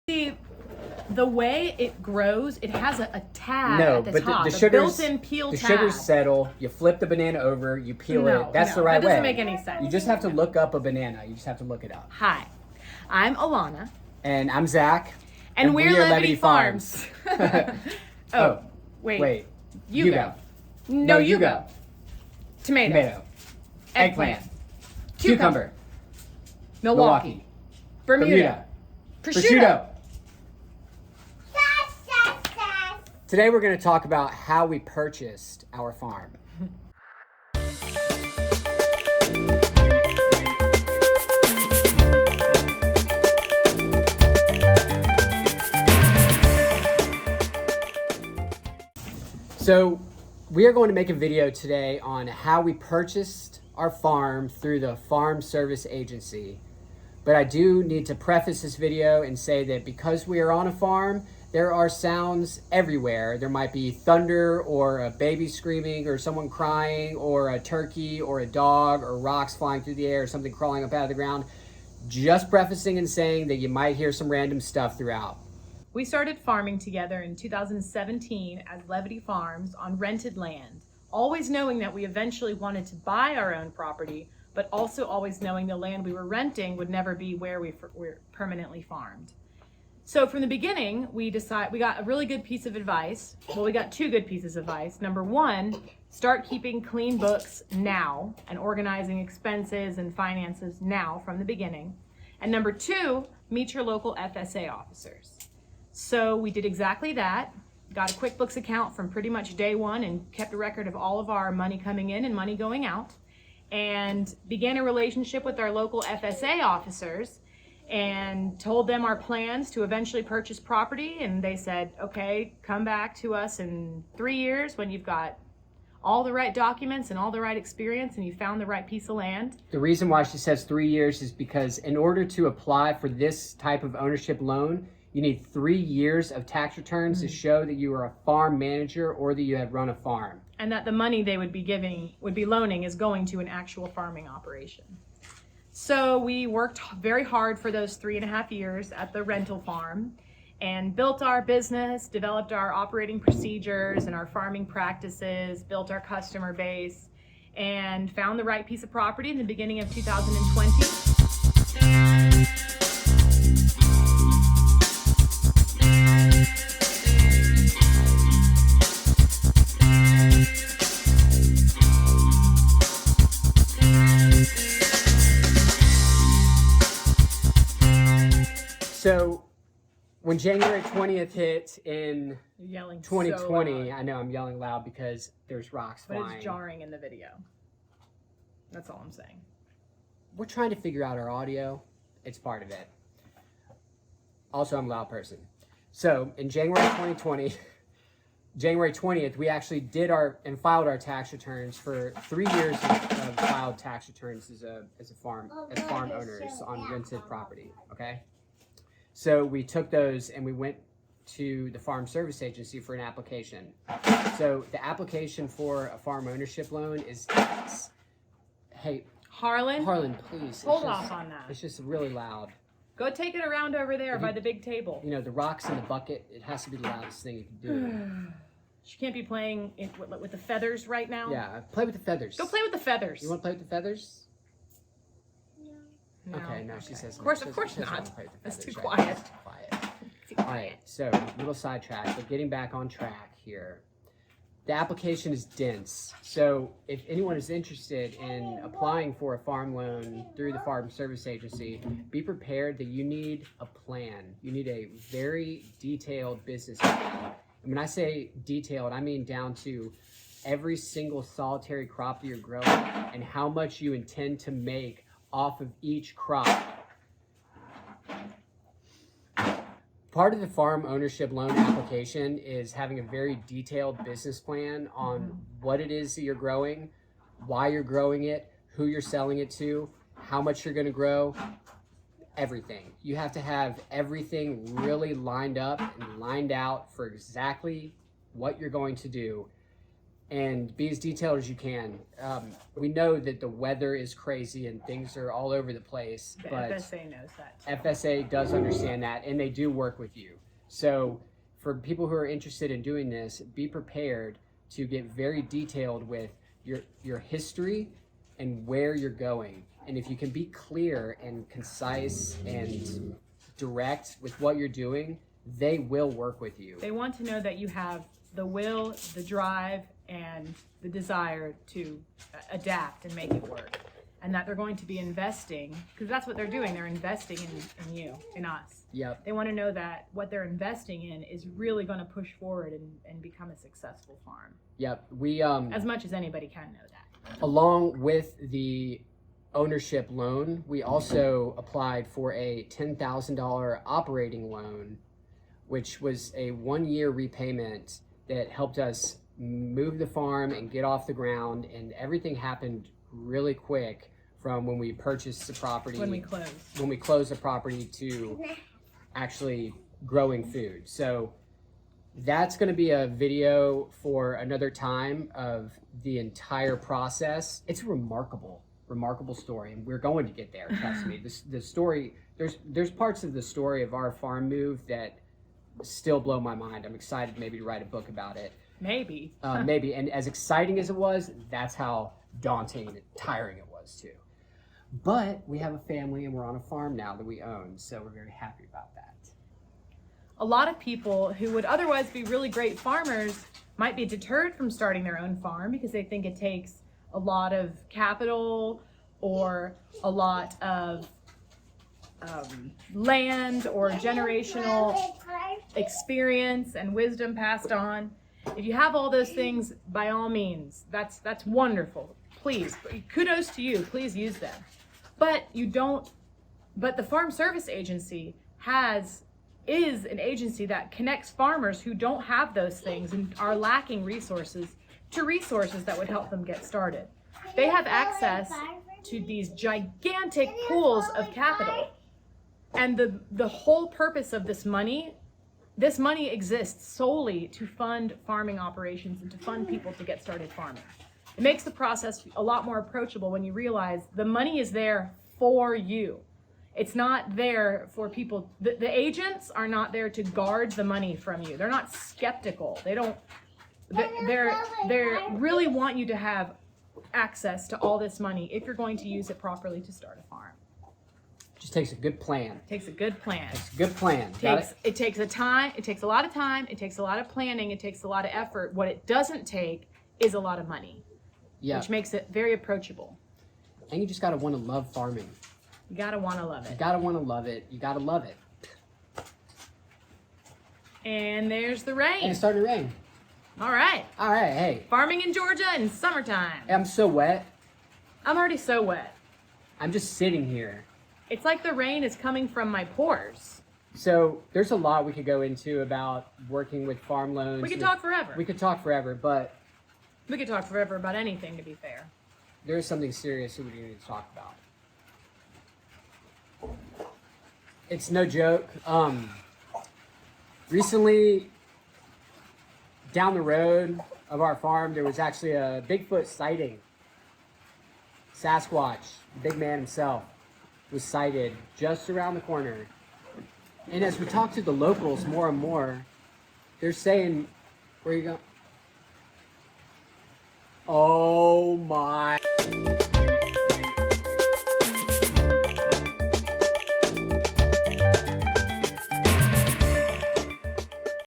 See, the way it grows, it has a tab No, at the but top, the sugars, built-in peel the tab. sugars settle. You flip the banana over, you peel it. That's the right way. That doesn't make any sense. You just have to look up a banana. You just have to look it up. Hi, I'm Alana. And I'm Zach. And we're Levity Farms. Oh, wait. You go. No, you go. Tomato. Eggplant. Cucumber. Milwaukee. Bermuda. Prosciutto. Today we're going to talk about how we purchased our farm. So we are going to make a video today on how we purchased our farm through the Farm Service Agency. But I do need to preface this video and say that because we are on a farm, there are sounds everywhere. There might be thunder or a baby screaming or someone crying or a turkey or a dog or rocks flying through the air or something crawling up out of the ground. Just prefacing and saying that you might hear some random stuff throughout. We started farming together in 2017 as Levity Farms on rented land, always knowing that we eventually wanted to buy our own property, but also always knowing the land we were renting would never be where we were permanently farmed. So from the beginning, we got a really good piece of advice. Well, we got two good pieces of advice. Number one, start keeping clean books now and organizing expenses and finances now from the beginning. And number two, meet your local FSA officers. So we did exactly that. Got a QuickBooks account from pretty much day one and kept a record of all of our money coming in and money going out, and began a relationship with our local FSA officers and told them our plans to eventually purchase property. And they said, okay, come back to us in 3 years when you've got all the right documents and all the right experience and you found the right piece of land. The reason why she says 3 years is because in order to apply for this type of ownership loan, you need 3 years of tax returns to show that you are a farm manager or that you have run a farm. And that the money they would be loaning is going to an actual farming operation. So we worked very hard for those 3.5 years at the rental farm and built our business, developed our operating procedures and our farming practices, built our customer base, and found the right piece of property in the beginning of 2020. So when January 20th hit in Yelling 2020, so I know I'm yelling loud because there's rocks flying. But it's jarring in the video. That's all I'm saying. We're trying to figure out our audio. It's part of it. Also, I'm a loud person. So in January 2020, January 20th, we actually did filed our tax returns for 3 years of filed tax returns as farm owners on rented property. Okay. So we took those and we went to the Farm Service Agency for an application. So the application for a farm ownership loan is, hey, Harlan, please. Hold off on that. It's just really loud. Go take it around over there by the big table. You know, the rocks in the bucket, it has to be the loudest thing you can do. She can't be playing with the feathers right now. Yeah, play with the feathers. Go play with the feathers. You want to play with the feathers? No. Okay, no, she says. Of course not. That's too quiet. All right, so little sidetrack, but getting back on track here. The application is dense. So if anyone is interested in applying for a farm loan through the Farm Service Agency, be prepared that you need a plan. You need a very detailed business plan. And when I say detailed, I mean down to every single solitary crop that you're growing and how much you intend to make off of each crop. Part of the farm ownership loan application is having a very detailed business plan on what it is that you're growing, why you're growing it, who you're selling it to, how much you're going to grow, everything. You have to have everything really lined up and lined out for exactly what you're going to do. and be as detailed as you can. We know that the weather is crazy and things are all over the place, The but FSA knows that too. FSA does understand that, and they do work with you. So for people who are interested in doing this, be prepared to get very detailed with your history and where you're going. And if you can be clear and concise and direct with what you're doing, they will work with you. They want to know that you have the will, the drive, and the desire to adapt and make it work. And that they're going to be investing, because that's what they're doing. They're investing in you, in us. Yep. They want to know that what they're investing in is really going to push forward and become a successful farm. Yep. We As much as anybody can know that. along with the ownership loan, we also applied for a $10,000 operating loan, which was a 1-year repayment that helped us move the farm and get off the ground. And everything happened really quick from when we purchased the property, When we closed the property, to actually growing food. So that's going to be a video for another time of the entire process. It's a remarkable story, and we're going to get there. Trust me. The story, there's parts of the story of our farm move that still blow my mind. I'm excited maybe to write a book about it. Maybe. Maybe. And as exciting as it was, that's how daunting and tiring it was too. But we have a family and we're on a farm now that we own, so we're very happy about that. A lot of people who would otherwise be really great farmers might be deterred from starting their own farm because they think it takes a lot of capital or a lot of land or generational experience and wisdom passed on. If you have all those things, by all means, that's wonderful. Please, kudos to you. Please use them. But the Farm Service Agency is an agency that connects farmers who don't have those things and are lacking resources to resources that would help them get started. They have access to these gigantic pools of capital. And the whole purpose of this money exists solely to fund farming operations and to fund people to get started farming. It makes the process a lot more approachable when you realize the money is there for you. It's not there for people. The agents are not there to guard the money from you. They're not skeptical. They really want you to have access to all this money if you're going to use it properly to start a farm. Just takes a good plan. Takes a good plan. It's a good plan. It takes a lot of time, it takes a lot of planning, it takes a lot of effort. What it doesn't take is a lot of money. Yeah. Which makes it very approachable. And you just gotta want to love farming. You gotta want to love it. You gotta want to love it. You gotta love it. And there's the rain. And it's starting to rain. All right. Hey. Farming in Georgia in summertime. I'm so wet. I'm already so wet. I'm just sitting here. It's like the rain is coming from my pores. So there's a lot we could go into about working with farm loans. We could talk forever. We could talk forever, but We could talk forever about anything, to be fair. there is something serious that we need to talk about. It's no joke. Recently, down the road of our farm, there was actually a Bigfoot sighting. Sasquatch, the big man himself, was sighted just around the corner. And as we talk to the locals more and more, they're saying, where are you going? Oh my.